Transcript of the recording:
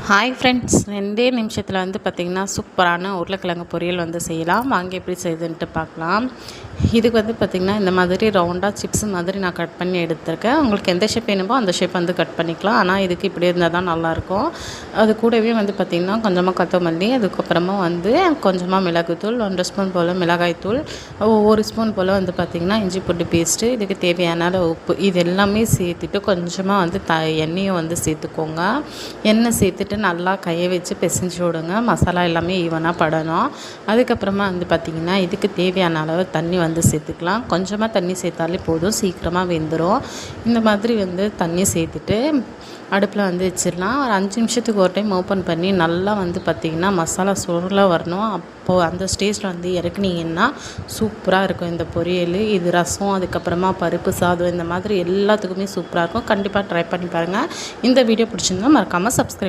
Hi friends, 2 நிமிஷத்தில் பார்த்திங்கன்னா சூப்பரான உருளைக்கிழங்கு பொரியல் செய்யலாம். வாங்க எப்படி செய்யுதுன்ட்டு பார்க்கலாம். இதுக்கு பார்த்திங்கன்னா இந்த மாதிரி ரவுண்டாக சிப்ஸ் மாதிரி நான் கட் பண்ணி எடுத்திருக்கேன். உங்களுக்கு எந்த ஷேப் வேணுமோ அந்த ஷேப் கட் பண்ணிக்கலாம். ஆனால் இதுக்கு இப்படி இருந்தால் தான் நல்லாயிருக்கும். அது கூடவே பார்த்திங்கன்னா கொஞ்சமாக கொத்தமல்லி, அதுக்கப்புறமா கொஞ்சமாக மிளகுத்தூள், 1 ஸ்பூன் போல் மிளகாய்த்தூள், 1 ஸ்பூன் போல் பார்த்திங்கன்னா இஞ்சி பூண்டு பேஸ்ட்டு, இதுக்கு தேவையான உப்பு, இது எல்லாமே சேர்த்துட்டு கொஞ்சமாக எண்ணெயை சேர்த்துக்கோங்க. எண்ணெய் சேர்த்துட்டு நல்லா கையை வச்சு பிசைஞ்சு விடுங்க. மசாலா எல்லாமே ஈவனாக படணும். அதுக்கப்புறமா பார்த்திங்கன்னா இதுக்கு தேவையான அளவு தண்ணி சேர்த்துக்கலாம். கொஞ்சமாக தண்ணி சேர்த்தாலே போதும், சீக்கிரமாக வெந்துடும். இந்த மாதிரி தண்ணி சேர்த்துட்டு அடுப்பில் வச்சிடலாம். ஒரு 5 நிமிஷத்துக்கு ஒரு டைம் ஓப்பன் பண்ணி நல்லா பார்த்திங்கன்னா மசாலா சுருளாக வரணும். அப்போது அந்த ஸ்டேஜில் இறக்குனீங்கன்னா சூப்பராக இருக்கும் இந்த பொரியல். இது ரசம், அதுக்கப்புறமா பருப்பு சாதம், இந்த மாதிரி எல்லாத்துக்குமே சூப்பராக இருக்கும். கண்டிப்பாக ட்ரை பண்ணி பாருங்கள். இந்த வீடியோ பிடிச்சிருந்தா மறக்காமல் சப்ஸ்கிரைப்